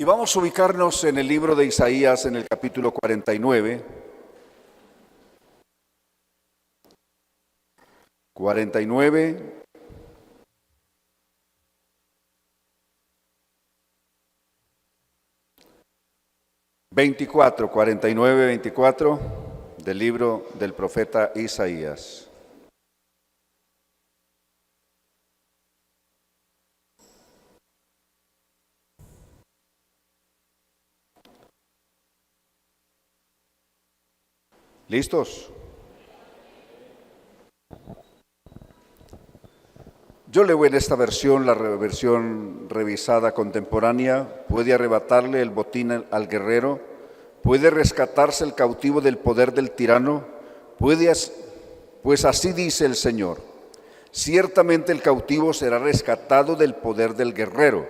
Y vamos a ubicarnos en el libro de Isaías, en el capítulo 49. 49. ...24, 49, 24... del libro del profeta Isaías. ¿Listos? Yo leo en esta versión, la versión revisada contemporánea: puede arrebatarle el botín al guerrero, puede rescatarse el cautivo del poder del tirano, pues así dice el Señor: ciertamente el cautivo será rescatado del poder del guerrero,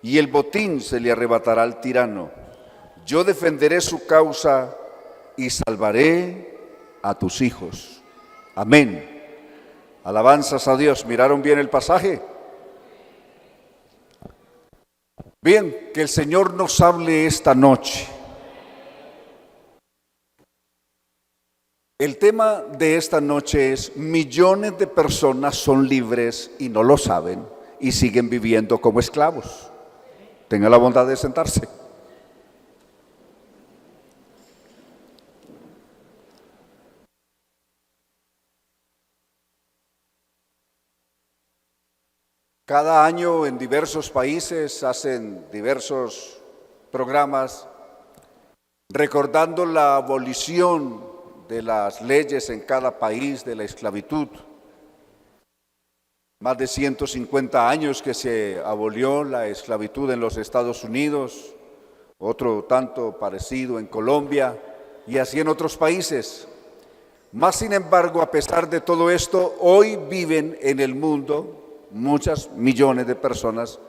y el botín se le arrebatará al tirano. Yo defenderé su causa y salvaré a tus hijos. Amén. Alabanzas a Dios. ¿Miraron bien el pasaje? Bien, que el Señor nos hable esta noche. El tema de esta noche es: millones de personas son libres y no lo saben y siguen viviendo como esclavos. Tenga la bondad de sentarse. Cada año en diversos países hacen diversos programas recordando la abolición de las leyes en cada país de la esclavitud. Más de 150 años que se abolió la esclavitud en los Estados Unidos, otro tanto parecido en Colombia y así en otros países. Más sin embargo, a pesar de todo esto, hoy viven en el mundo muchas millones de personas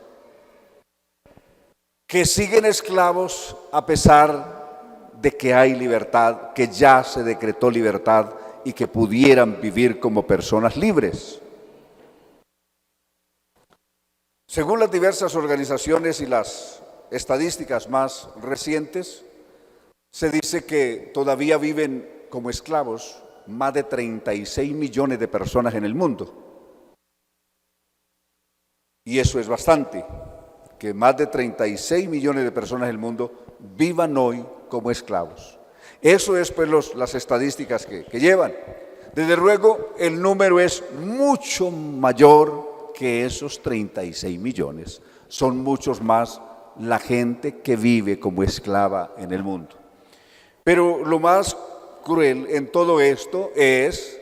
que siguen esclavos a pesar de que hay libertad, que ya se decretó libertad y que pudieran vivir como personas libres. Según las diversas organizaciones y las estadísticas más recientes, se dice que todavía viven como esclavos más de 36 millones de personas en el mundo. Y eso es bastante, que más de 36 millones de personas en el mundo vivan hoy como esclavos. Eso es pues las estadísticas que llevan. Desde luego el número es mucho mayor que esos 36 millones. Son muchos más la gente que vive como esclava en el mundo. Pero lo más cruel en todo esto es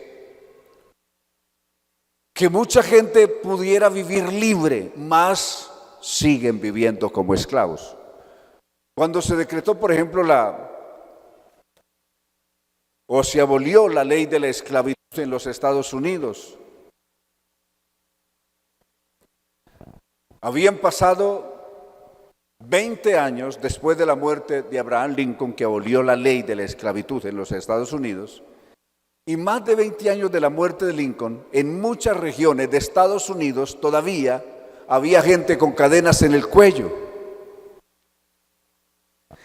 que mucha gente pudiera vivir libre, mas siguen viviendo como esclavos. Cuando se decretó, por ejemplo, se abolió la ley de la esclavitud en los Estados Unidos, habían pasado 20 años después de la muerte de Abraham Lincoln, que abolió la ley de la esclavitud en los Estados Unidos. Y más de 20 años de la muerte de Lincoln, en muchas regiones de Estados Unidos todavía había gente con cadenas en el cuello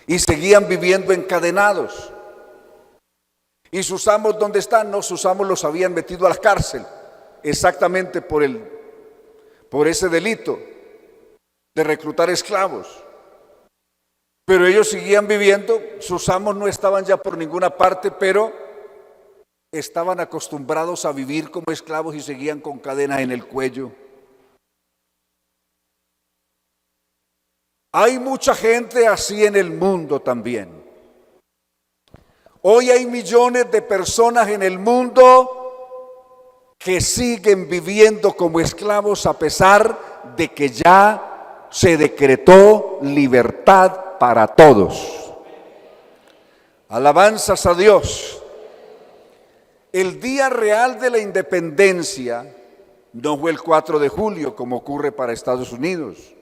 y seguían viviendo encadenados. Y sus amos, ¿dónde están? No, sus amos los habían metido a la cárcel exactamente por ese delito de reclutar esclavos. Pero ellos seguían viviendo, sus amos no estaban ya por ninguna parte, pero estaban acostumbrados a vivir como esclavos y seguían con cadenas en el cuello. Hay mucha gente así en el mundo también. Hoy hay millones de personas en el mundo que siguen viviendo como esclavos a pesar de que ya se decretó libertad para todos. Alabanzas a Dios. El día real de la independencia no fue el 4 de julio, como ocurre para Estados Unidos,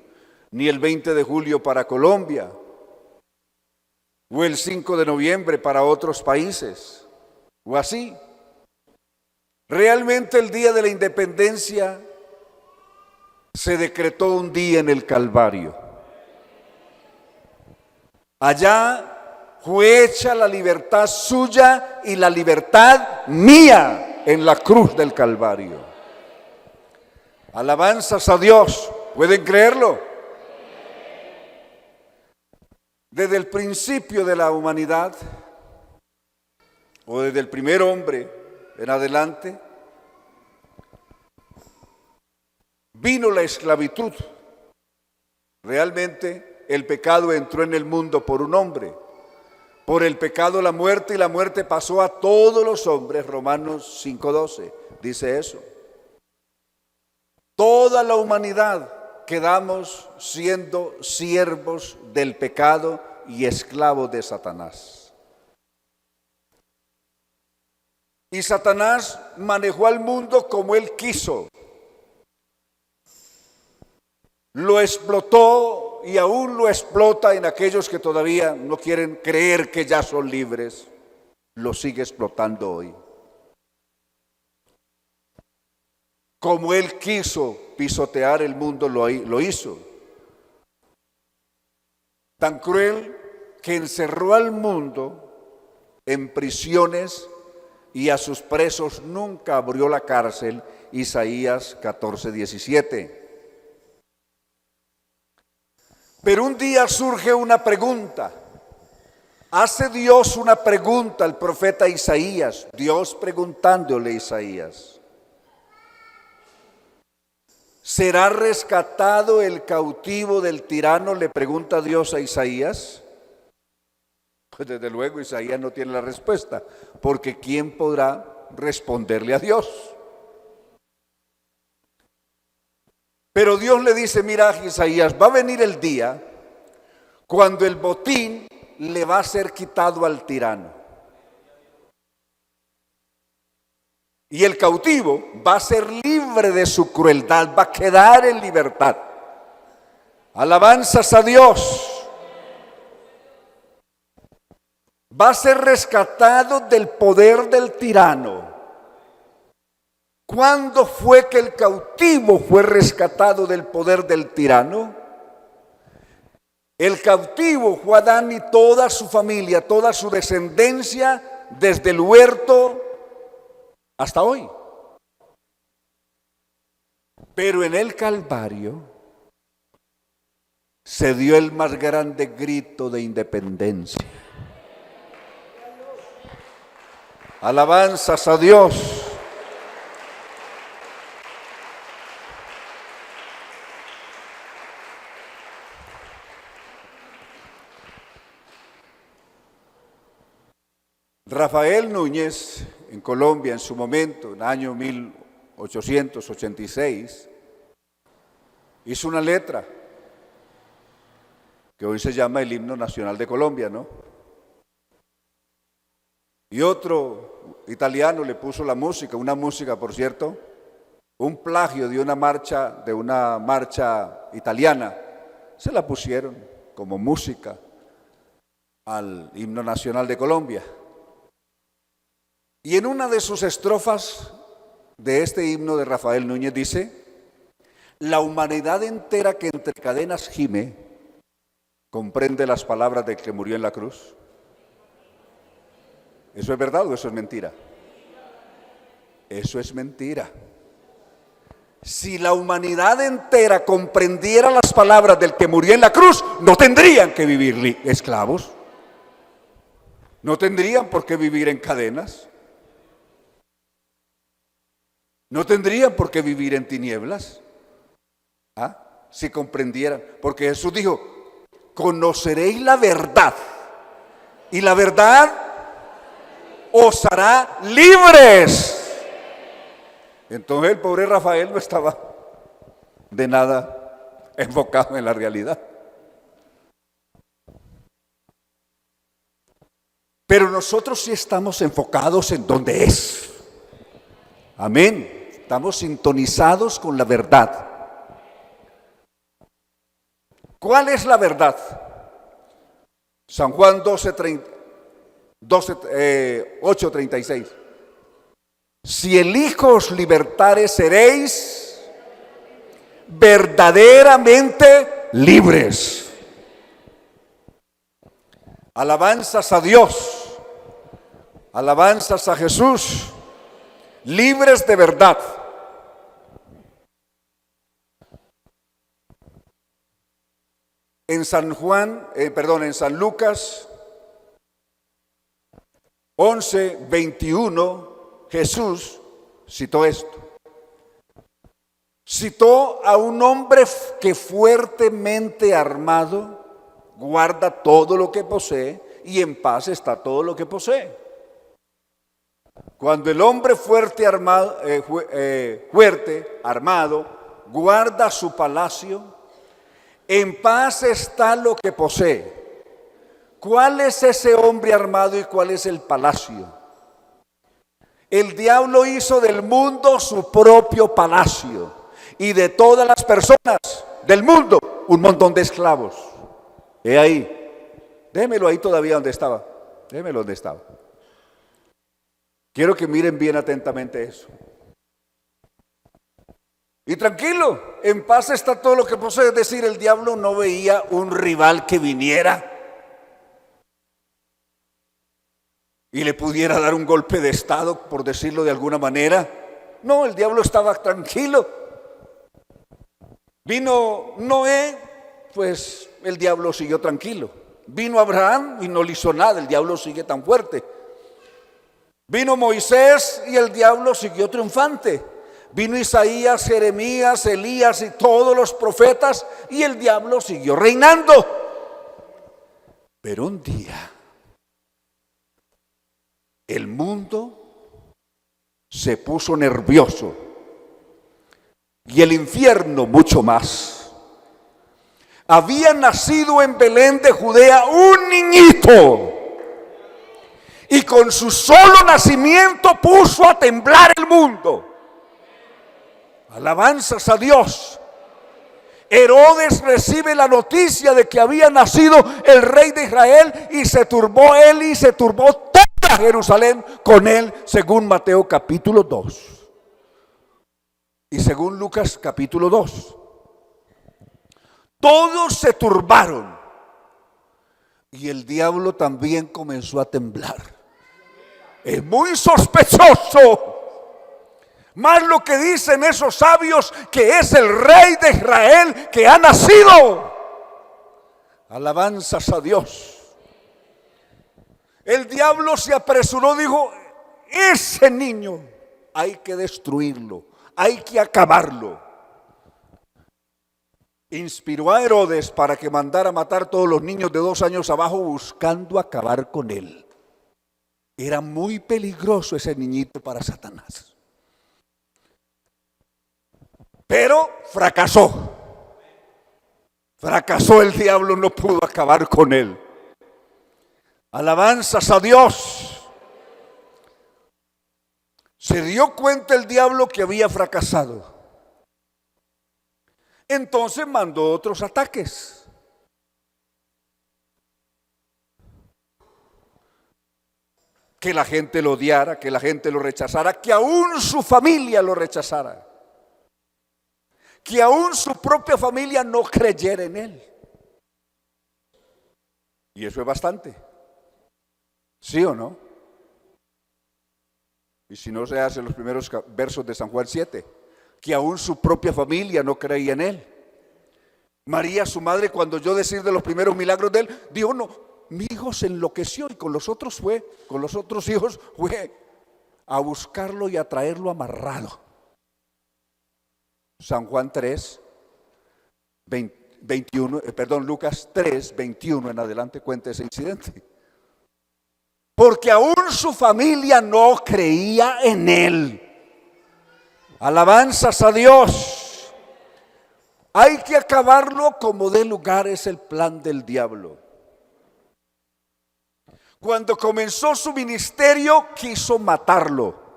ni el 20 de julio para Colombia, o el 5 de noviembre para otros países, o así. Realmente el día de la independencia se decretó un día en el Calvario. Allá fue hecha la libertad suya y la libertad mía en la cruz del Calvario. Alabanzas a Dios. ¿Pueden creerlo? Desde el principio de la humanidad, o desde el primer hombre en adelante, vino la esclavitud. Realmente el pecado entró en el mundo por un hombre. Por el pecado la muerte, y la muerte pasó a todos los hombres. Romanos 5:12 dice eso. Toda la humanidad quedamos siendo siervos del pecado y esclavos de Satanás. Y Satanás manejó al mundo como él quiso. Lo explotó y aún lo explota en aquellos que todavía no quieren creer que ya son libres. Lo sigue explotando hoy. Como él quiso pisotear el mundo, lo hizo. Tan cruel que encerró al mundo en prisiones y a sus presos nunca abrió la cárcel. Isaías 14:17. Pero un día surge una pregunta. Hace Dios una pregunta al profeta Isaías, Dios preguntándole a Isaías: ¿será rescatado el cautivo del tirano? Le pregunta Dios a Isaías. Pues desde luego Isaías no tiene la respuesta, porque ¿quién podrá responderle a Dios? Pero Dios le dice: mira, Isaías, va a venir el día cuando el botín le va a ser quitado al tirano. Y el cautivo va a ser libre de su crueldad, va a quedar en libertad. Alabanzas a Dios. Va a ser rescatado del poder del tirano. ¿Cuándo fue que el cautivo fue rescatado del poder del tirano? El cautivo fue Adán y toda su familia, toda su descendencia, desde el huerto hasta hoy. Pero en el Calvario se dio el más grande grito de independencia. Alabanzas a Dios. Rafael Núñez, en Colombia, en su momento, en el año 1886, hizo una letra que hoy se llama el himno nacional de Colombia, ¿no? Y otro italiano le puso la música, una música, por cierto, un plagio de una marcha italiana. Se la pusieron como música al himno nacional de Colombia. Y en una de sus estrofas de este himno de Rafael Núñez dice: la humanidad entera que entre cadenas gime, comprende las palabras del que murió en la cruz. ¿Eso es verdad o eso es mentira? Eso es mentira. Si la humanidad entera comprendiera las palabras del que murió en la cruz, no tendrían que vivir esclavos. No tendrían por qué vivir en cadenas. No tendrían por qué vivir en tinieblas. Si comprendieran. Porque Jesús dijo: conoceréis la verdad, y la verdad os hará libres. Entonces el pobre Rafael no estaba de nada enfocado en la realidad. Pero nosotros sí estamos enfocados en donde es. Amén. Estamos sintonizados con la verdad. ¿Cuál es la verdad? San Juan 8:36. Si el Hijo os libertare, seréis verdaderamente libres. Alabanzas a Dios, alabanzas a Jesús, libres de verdad. En San Lucas 11:21, Jesús citó esto. Citó a un hombre que fuertemente armado guarda todo lo que posee y en paz está todo lo que posee. Cuando el hombre fuerte armado guarda su palacio, en paz está lo que posee. ¿Cuál es ese hombre armado y cuál es el palacio? El diablo hizo del mundo su propio palacio y de todas las personas del mundo un montón de esclavos. He ahí, démelo ahí todavía donde estaba, démelo donde estaba. Quiero que miren bien atentamente eso. Y tranquilo, en paz está todo lo que posee. Es decir, el diablo no veía un rival que viniera y le pudiera dar un golpe de estado, por decirlo de alguna manera. No, el diablo estaba tranquilo. Vino Noé, pues el diablo siguió tranquilo. Vino Abraham y no le hizo nada, el diablo sigue tan fuerte. Vino Moisés y el diablo siguió triunfante. Vino Isaías, Jeremías, Elías y todos los profetas y el diablo siguió reinando. Pero un día el mundo se puso nervioso y el infierno mucho más. Había nacido en Belén de Judea un niñito y con su solo nacimiento puso a temblar el mundo. Alabanzas a Dios. Herodes recibe la noticia de que había nacido el rey de Israel y se turbó él y se turbó toda Jerusalén con él, según Mateo capítulo 2 y según Lucas capítulo 2. Todos se turbaron y el diablo también comenzó a temblar. Es muy sospechoso. Más lo que dicen esos sabios, que es el rey de Israel que ha nacido. Alabanzas a Dios. El diablo se apresuró, dijo: ese niño hay que destruirlo, hay que acabarlo. Inspiró a Herodes para que mandara matar todos los niños de 2 años abajo, buscando acabar con él. Era muy peligroso ese niñito para Satanás. Pero fracasó. Fracasó el diablo, no pudo acabar con él. Alabanzas a Dios. Se dio cuenta el diablo que había fracasado. Entonces mandó otros ataques. Que la gente lo odiara, que la gente lo rechazara, que aún su familia lo rechazara. Que aún su propia familia no creyera en él. Y eso es bastante. ¿Sí o no? Y si no, se hace los primeros versos de San Juan 7. Que aún su propia familia no creía en él. María, su madre, cuando oyó decir de los primeros milagros de él, dijo: no, mi hijo se enloqueció. Y con los otros hijos fue a buscarlo y a traerlo amarrado. San Juan 3, 21, Lucas 3, 21 en adelante cuenta ese incidente. Porque aún su familia no creía en él. Alabanzas a Dios. Hay que acabarlo como dé lugar, es el plan del diablo. Cuando comenzó su ministerio, quiso matarlo.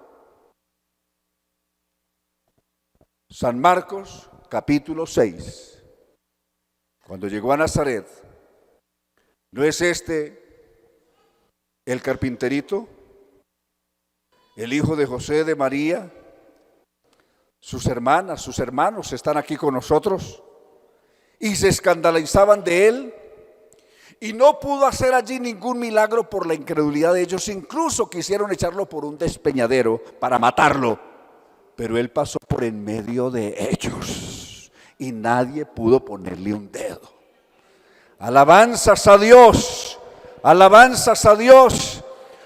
San Marcos, capítulo 6. Cuando llegó a Nazaret, ¿no es este el carpinterito? El hijo de José, de María. Sus hermanas, sus hermanos están aquí con nosotros. Y se escandalizaban de él. Y no pudo hacer allí ningún milagro por la incredulidad de ellos. Incluso quisieron echarlo por un despeñadero para matarlo. Pero él pasó por en medio de ellos y nadie pudo ponerle un dedo. Alabanzas a Dios, alabanzas a Dios.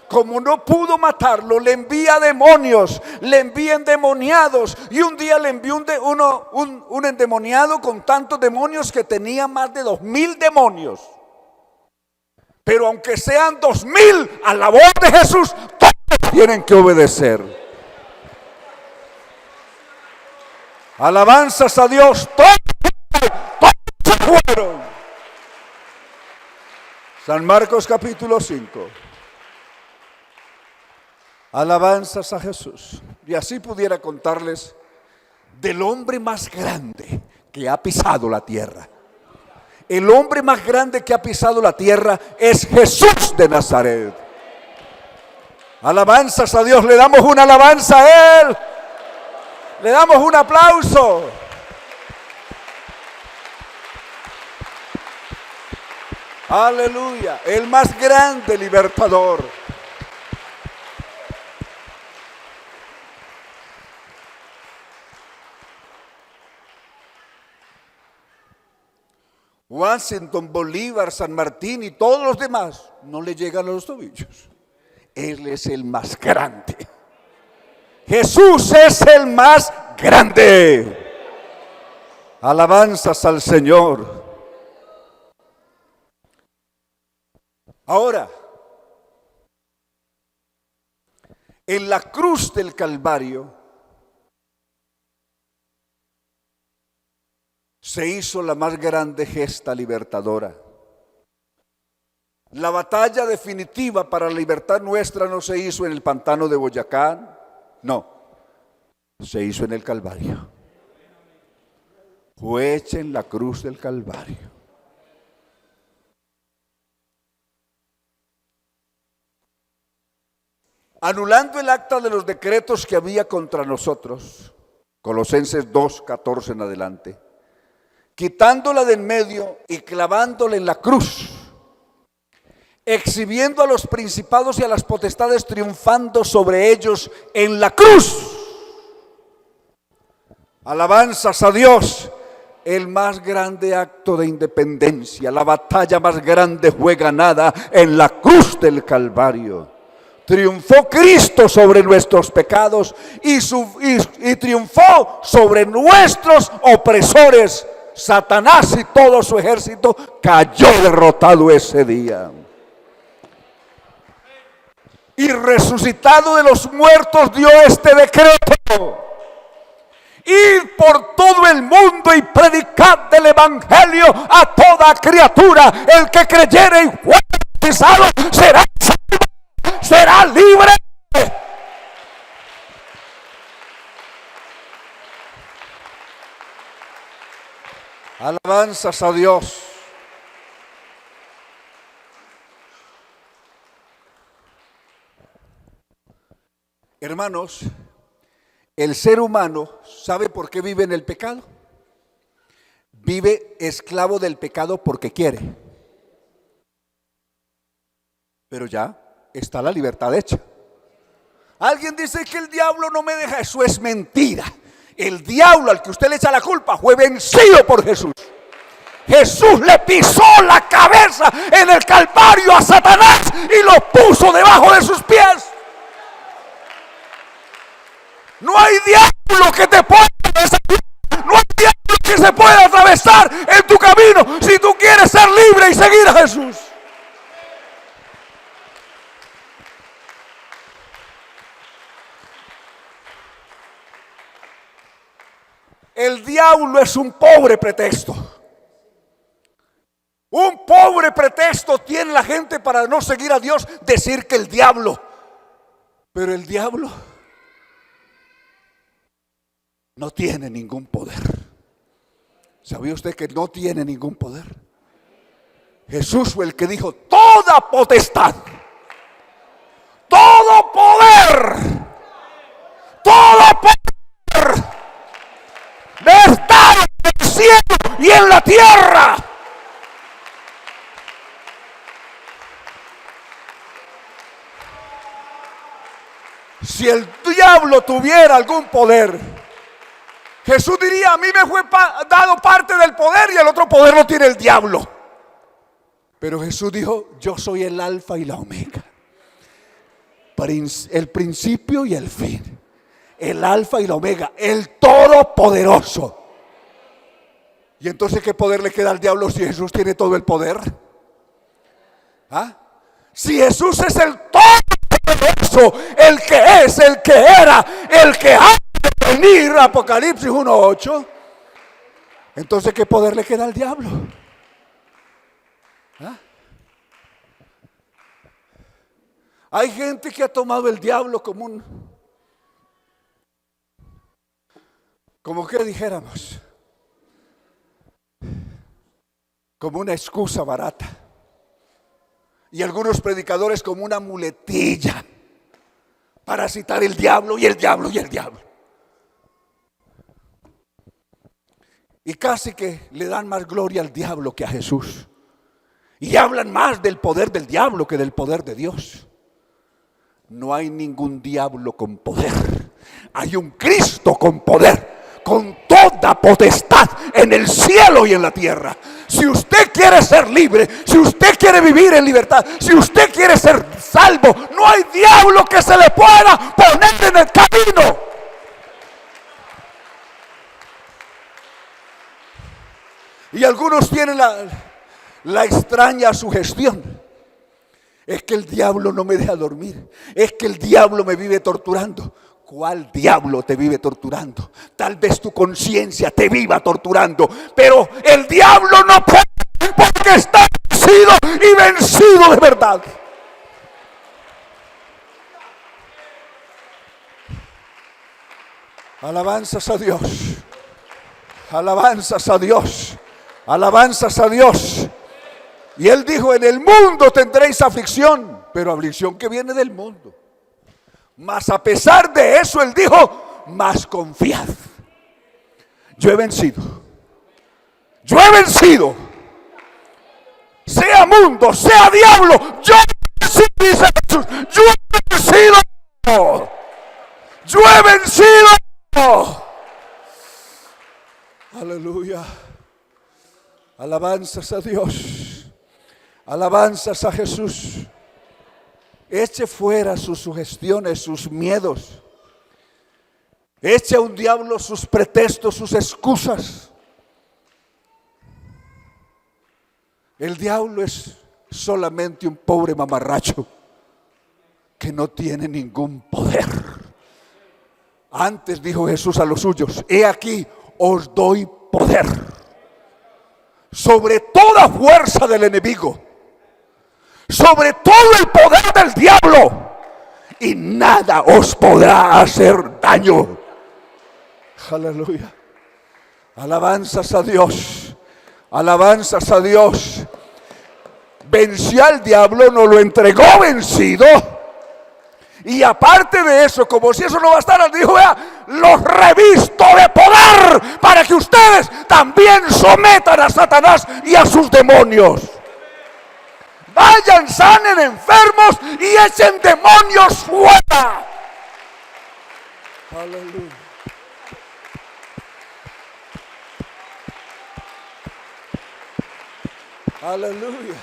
Como no pudo matarlo, le envía demonios, le envía endemoniados. Y un día le envió un endemoniado con tantos demonios que tenía más de 2000 demonios. Pero aunque sean 2000, a la voz de Jesús, todos tienen que obedecer. Alabanzas a Dios, todos se fueron. San Marcos capítulo 5. Alabanzas a Jesús. Y así pudiera contarles del hombre más grande que ha pisado la tierra. El hombre más grande que ha pisado la tierra es Jesús de Nazaret. Alabanzas a Dios, le damos una alabanza a Él. Le damos un aplauso. Aleluya, el más grande libertador. Washington, Bolívar, San Martín y todos los demás no le llegan a los tobillos. Él es el más grande. Jesús es el más grande. Alabanzas al Señor. Ahora, en la cruz del Calvario se hizo la más grande gesta libertadora. La batalla definitiva para la libertad nuestra no se hizo en el pantano de Boyacá, no, se hizo en el Calvario. Fue hecha en la cruz del Calvario. Anulando el acta de los decretos que había contra nosotros, Colosenses 2:14 en adelante, quitándola de en medio y clavándola en la cruz, exhibiendo a los principados y a las potestades, triunfando sobre ellos en la cruz. Alabanzas a Dios. El más grande acto de independencia, la batalla más grande fue ganada en la cruz del Calvario. Triunfó Cristo sobre nuestros pecados y triunfó sobre nuestros opresores. Satanás y todo su ejército cayó derrotado ese día. Y resucitado de los muertos dio este decreto: ir por todo el mundo y predicar del evangelio a toda criatura. El que creyere y fuere bautizado será salvo, será libre. Alabanzas a Dios. Hermanos, el ser humano, ¿sabe por qué vive en el pecado? Vive esclavo del pecado porque quiere. Pero ya está la libertad hecha. Alguien dice que el diablo no me deja. Eso es mentira. El diablo al que usted le echa la culpa fue vencido por Jesús. Jesús le pisó la cabeza en el Calvario a Satanás y lo puso debajo de sus pies. No hay diablo que te pueda desafiar. No hay diablo que se pueda atravesar en tu camino si tú quieres ser libre y seguir a Jesús. El diablo es un pobre pretexto. Un pobre pretexto tiene la gente para no seguir a Dios, decir que el diablo. Pero el diablo no tiene ningún poder. ¿Sabía usted que no tiene ningún poder? Jesús fue el que dijo: toda potestad, todo poder, todo poder de estar en el cielo y en la tierra Si el diablo tuviera algún poder, Jesús diría: a mí me fue dado parte del poder y el otro poder lo tiene el diablo. Pero Jesús dijo: yo soy el alfa y la omega, el principio y el fin, el alfa y la omega, el todopoderoso. Y entonces, ¿qué poder le queda al diablo si Jesús tiene todo el poder? ¿Ah? Si Jesús es el todopoderoso, el que es, el que era, el que ha de venir, Apocalipsis 1:8, entonces, ¿qué poder le queda al diablo? ¿Ah? Hay gente que ha tomado el diablo como que dijéramos, como una excusa barata. Y algunos predicadores como una muletilla para citar el diablo y el diablo y el diablo. Y casi que le dan más gloria al diablo que a Jesús. Y hablan más del poder del diablo que del poder de Dios. No hay ningún diablo con poder. Hay un Cristo con poder, con toda potestad en el cielo y en la tierra. Si usted quiere ser libre, si usted quiere vivir en libertad, si usted quiere ser salvo, no hay diablo que se le pueda poner en el camino. Y algunos tienen la extraña sugestión: es que el diablo no me deja dormir, es que el diablo me vive torturando. ¿Cuál diablo te vive torturando? Tal vez tu conciencia te viva torturando, pero el diablo no puede, porque está vencido y vencido de verdad. Alabanzas a Dios, alabanzas a Dios, alabanzas a Dios. Y Él dijo: en el mundo tendréis aflicción, pero aflicción que viene del mundo. Mas a pesar de eso, Él dijo: mas confiad, yo he vencido. Yo he vencido. Sea mundo, sea diablo, yo he vencido, dice Jesús. Yo he vencido. Yo he vencido. Aleluya. Alabanzas a Dios. Alabanzas a Jesús. Eche fuera sus sugestiones, sus miedos. Eche a un diablo sus pretextos, sus excusas. El diablo es solamente un pobre mamarracho que no tiene ningún poder. Antes dijo Jesús a los suyos: he aquí, os doy poder sobre toda fuerza del enemigo, sobre todo el poder del diablo, y nada os podrá hacer daño. Aleluya. Alabanzas a Dios. Alabanzas a Dios. Venció al diablo, nos lo entregó vencido. Y aparte de eso, como si eso no bastara, dijo: vea, los revisto de poder para que ustedes también sometan a Satanás y a sus demonios. Vayan, sanen enfermos y echen demonios fuera. Aleluya. Aleluya.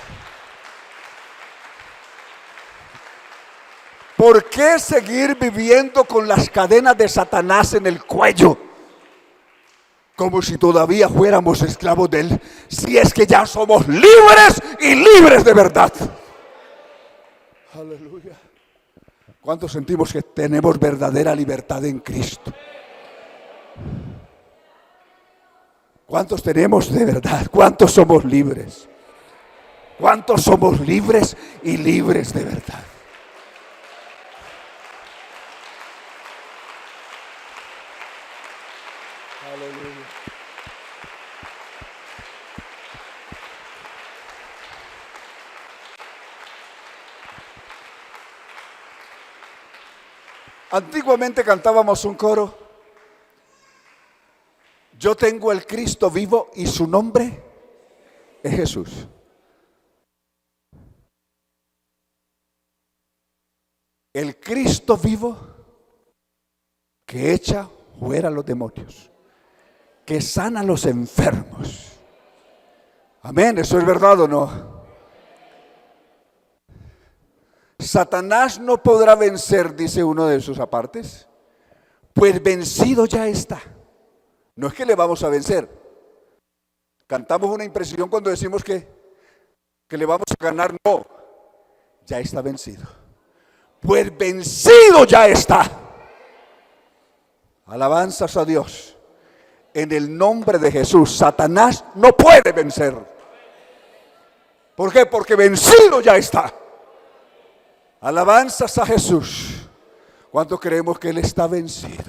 ¿Por qué seguir viviendo con las cadenas de Satanás en el cuello? Como si todavía fuéramos esclavos de él, si es que ya somos libres y libres de verdad. Aleluya. ¿Cuántos sentimos que tenemos verdadera libertad en Cristo? ¿Cuántos tenemos de verdad? ¿Cuántos somos libres? ¿Cuántos somos libres y libres de verdad? Aleluya. Antiguamente cantábamos un coro: yo tengo el Cristo vivo y su nombre es Jesús. El Cristo vivo que echa fuera a los demonios, que sana a los enfermos. Amén, ¿eso es verdad o no? Satanás no podrá vencer, dice uno de sus apartes, pues vencido ya está. No es que le vamos a vencer. Cantamos una impresión cuando decimos que le vamos a ganar. No, ya está vencido. Pues vencido ya está. Alabanzas a Dios. En el nombre de Jesús, Satanás no puede vencer. ¿Por qué? Porque vencido ya está. Alabanzas a Jesús. ¿Cuánto creemos que Él está vencido?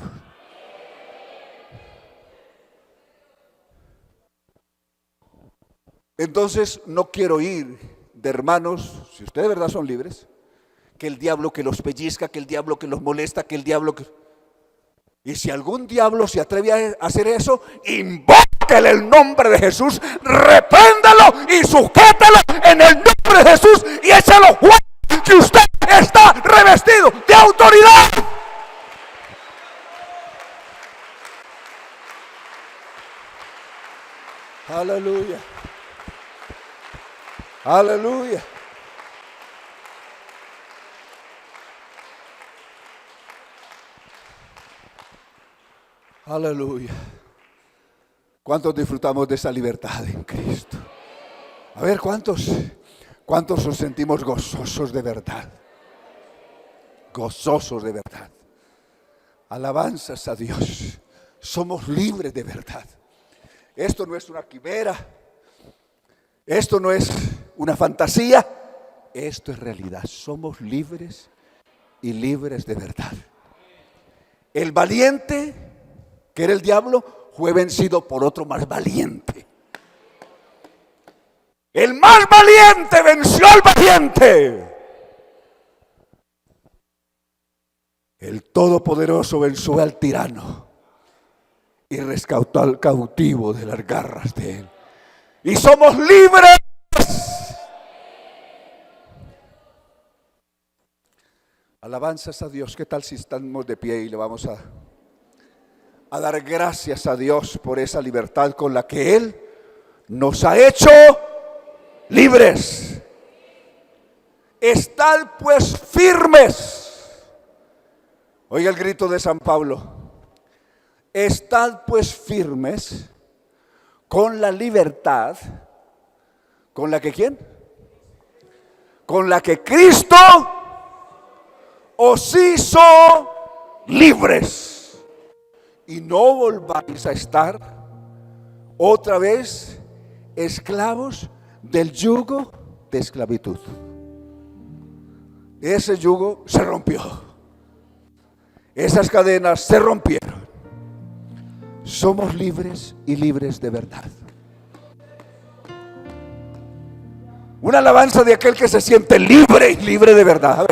Entonces no quiero ir de hermanos, si ustedes de verdad son libres, que el diablo que los pellizca, que el diablo que los molesta, que el diablo que... Y si algún diablo se atreve a hacer eso, invóquele el nombre de Jesús, repréndalo y sujétalo en el nombre de Jesús y échalo fuera, que usted está revestido de autoridad. Aleluya. Aleluya. Aleluya. ¿Cuántos disfrutamos de esa libertad en Cristo? A ver, ¿cuántos nos sentimos gozosos de verdad? Gozosos de verdad. Alabanzas a Dios. Somos libres de verdad. Esto no es una quimera. Esto no es una fantasía. Esto es realidad. Somos libres y libres de verdad. El valiente, que era el diablo, fue vencido por otro más valiente. El más valiente venció al valiente. El Todopoderoso venció al tirano y rescató al cautivo de las garras de él. Y somos libres. Alabanzas a Dios. ¿Qué tal si estamos de pie y le vamos a dar gracias a Dios por esa libertad con la que Él nos ha hecho libres? Estad pues firmes. Oiga el grito de San Pablo. Estad pues firmes con la libertad, ¿con la que quién? Con la que Cristo os hizo libres. Y no volváis a estar otra vez esclavos del yugo de esclavitud. Ese yugo se rompió. Esas cadenas se rompieron. Somos libres y libres de verdad. Una alabanza de aquel que se siente libre y libre de verdad.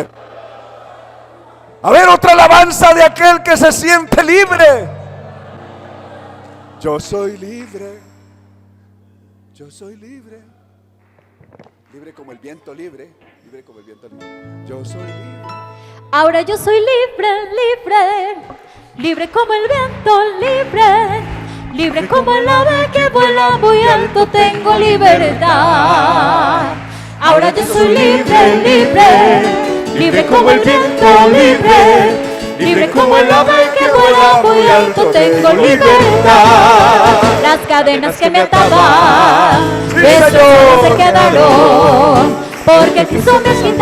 A ver, otra alabanza de aquel que se siente libre. Yo soy libre. Yo soy libre. Libre como el viento libre. Libre como el viento libre. Yo soy libre. Ahora yo soy libre, libre. Libre como el viento libre. Libre como el ave que vuela muy alto, tengo libertad. Ahora yo soy libre, libre. Libre como el viento libre. Libre como el ave que vuela muy alto, tengo libertad. Las cadenas que me ataban, esas se quedaron, porque Cristo me ha quitado.